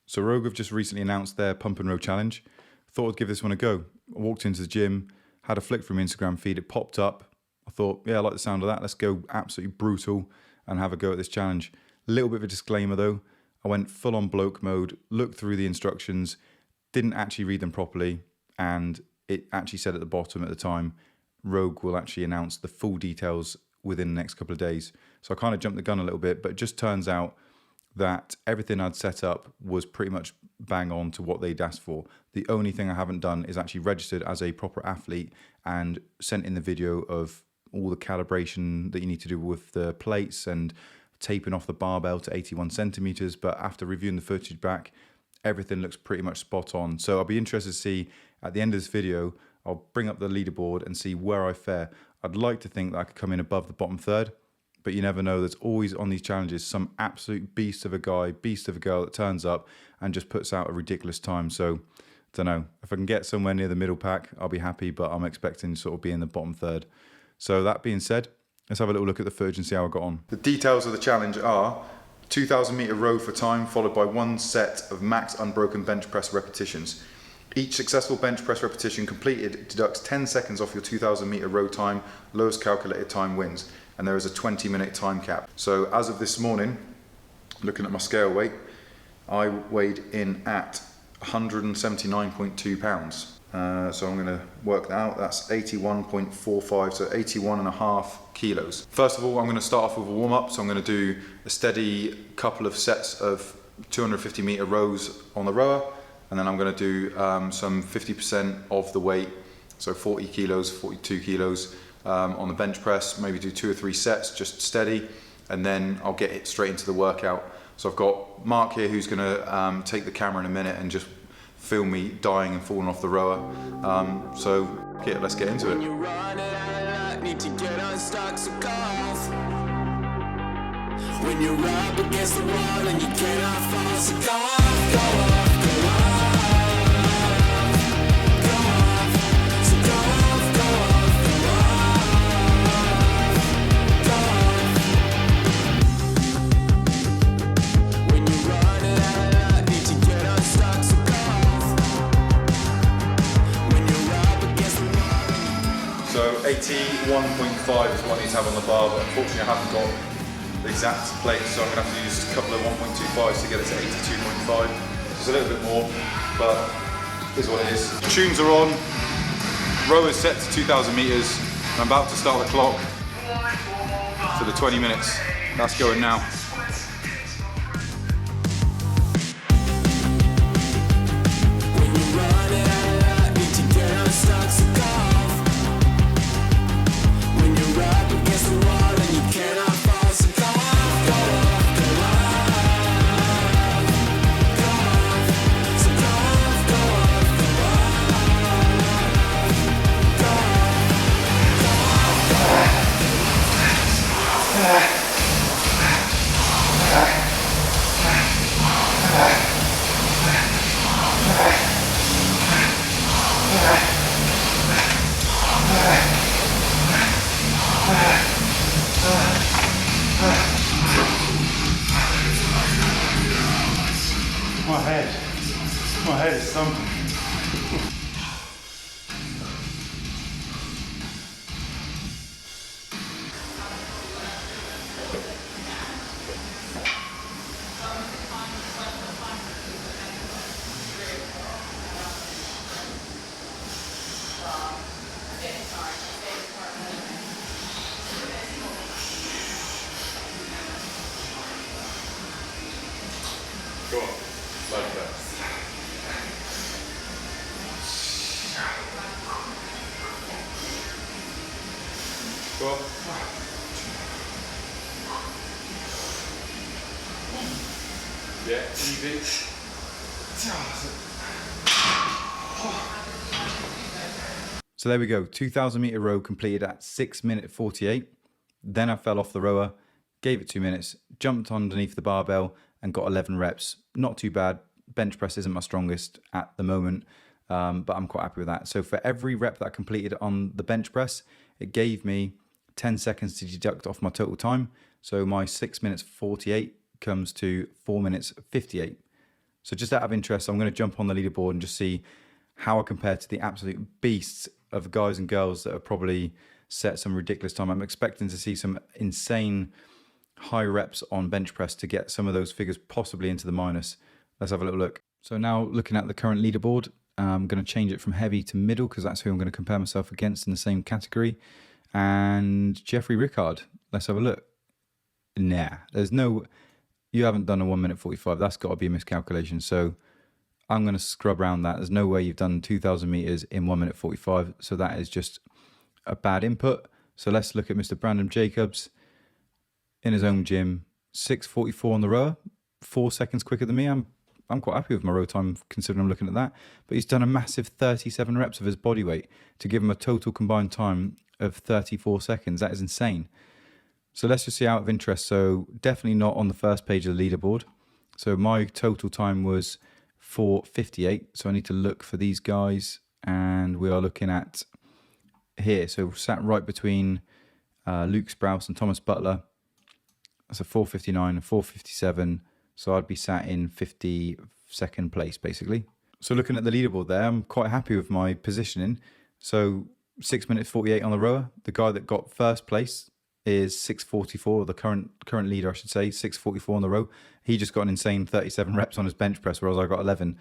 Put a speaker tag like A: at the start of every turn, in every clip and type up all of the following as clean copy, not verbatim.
A: So Rogue have just recently announced their pump and row challenge. Thought I'd give this one a go. I walked into the gym, had a flick through my Instagram feed, it popped up. I thought, yeah, I like the sound of that. Let's go absolutely brutal and have a go at this challenge. A little bit of a disclaimer though. I went full on bloke mode, looked through the instructions, didn't actually read them properly, and it actually said at the bottom at the time, Rogue will actually announce the full details within the next couple of days. So I kind of jumped the gun a little bit, but it just turns out that everything I'd set up was pretty much bang on to what they'd asked for. The only thing I haven't done is actually registered as a proper athlete and sent in the video of all the calibration that you need to do with the plates and taping off the barbell to 81 centimeters. But after reviewing the footage back, everything looks pretty much spot on. So I'll be interested to see at the end of this video, I'll bring up the leaderboard and see where I fare. I'd like to think that I could come in above the bottom third, but you never know. There's always on these challenges some absolute beast of a guy, beast of a girl that turns up and just puts out a ridiculous time. So I don't know, if I can get somewhere near the middle pack, I'll be happy, but I'm expecting to sort of be in the bottom third. So that being said, let's have a little look at the footage and see how I got on. The details of the challenge are 2,000 meter row for time, followed by one set of max unbroken bench press repetitions. Each successful bench press repetition completed deducts 10 seconds off your 2,000 meter row time. Lowest calculated time wins. And there is a 20-minute time cap. So as of this morning, looking at my scale weight, I weighed in at 179.2 pounds. So I'm gonna work that out. That's 81.45, so 81.5 kilos. First of all, I'm gonna start off with a warm up. So I'm gonna do a steady couple of sets of 250 meter rows on the rower. And then I'm gonna do some 50% of the weight, so 40 kilos, 42 kilos on the bench press, maybe do 2 or 3 sets, just steady, and then I'll get it straight into the workout. So I've got Mark here who's gonna take the camera in a minute and just film me dying and falling off the rower. So yeah, let's get into it. When you're up against the wall and you cannot fall, so go off, go off, go off. So 81.5 is what I need to have on the bar, but unfortunately I haven't got the exact plate, so I'm going to have to use a couple of 1.25s to get it to 82.5. It's a little bit more, but it is what it is. Tunes are on, row is set to 2,000 meters. I'm about to start the clock for the 20 minutes. That's going now. My head is thumping. Go on, like that. Go on. Yeah, easy. So there we go, 2,000 meter row completed at 6 minute 48. Then I fell off the rower, gave it 2 minutes, jumped underneath the barbell and got 11 reps. Not too bad. Bench press isn't my strongest at the moment, but I'm quite happy with that. So for every rep that I completed on the bench press, it gave me 10 seconds to deduct off my total time. So my 6 minutes 48 comes to 4 minutes 58. So just out of interest, I'm going to jump on the leaderboard and just see how I compare to the absolute beasts of guys and girls that have probably set some ridiculous time. I'm expecting to see some insane high reps on bench press to get some of those figures possibly into the minus. Let's have a little look. So now looking at the current leaderboard, I'm going to change it from heavy to middle because that's who I'm going to compare myself against in the same category. And Jeffrey Rickard, let's have a look. Nah, there's no, you haven't done a 1 minute 45. That's got to be a miscalculation. So I'm going to scrub around that. There's no way you've done 2,000 meters in 1 minute 45. So that is just a bad input. So let's look at Mr. Brandon Jacobs in his own gym, 6:44 on the rower, 4 seconds quicker than me. I'm quite happy with my row time considering I'm looking at that. But he's done a massive 37 reps of his body weight to give him a total combined time of 34 seconds. That is insane. So let's just see out of interest. So definitely not on the first page of the leaderboard. So my total time was 4:58. So I need to look for these guys, and we are looking at here. So sat right between Luke Sprouse and Thomas Butler. That's a 4:59 and 4:57. So I'd be sat in 52nd place, basically. So looking at the leaderboard there, I'm quite happy with my positioning. So 6 minutes 48 on the rower. The guy that got first place is 6:44. The current leader, I should say, 6:44 on the row. He just got an insane 37 reps on his bench press, whereas I got 11.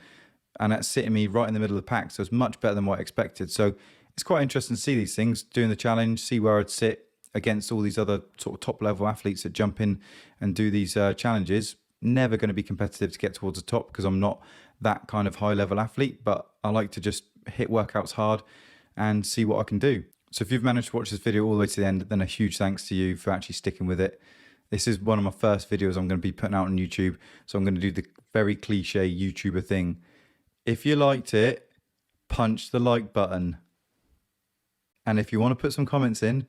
A: And that's sitting me right in the middle of the pack. So it's much better than what I expected. So it's quite interesting to see these things, doing the challenge, see where I'd sit against all these other sort of top level athletes that jump in and do these challenges. Never going to be competitive to get towards the top because I'm not that kind of high level athlete, but I like to just hit workouts hard and see what I can do. So if you've managed to watch this video all the way to the end, then a huge thanks to you for actually sticking with it. This is one of my first videos I'm going to be putting out on YouTube, so I'm going to do the very cliche YouTuber thing. If you liked it, punch the like button. And if you want to put some comments in,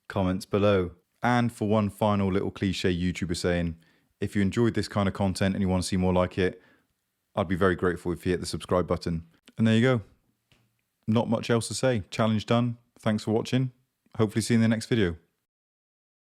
A: comments below. And for one final little cliche YouTuber saying, if you enjoyed this kind of content and you want to see more like it, I'd be very grateful if you hit the subscribe button. And there you go. Not much else to say. Challenge done. Thanks for watching. Hopefully see you in the next video.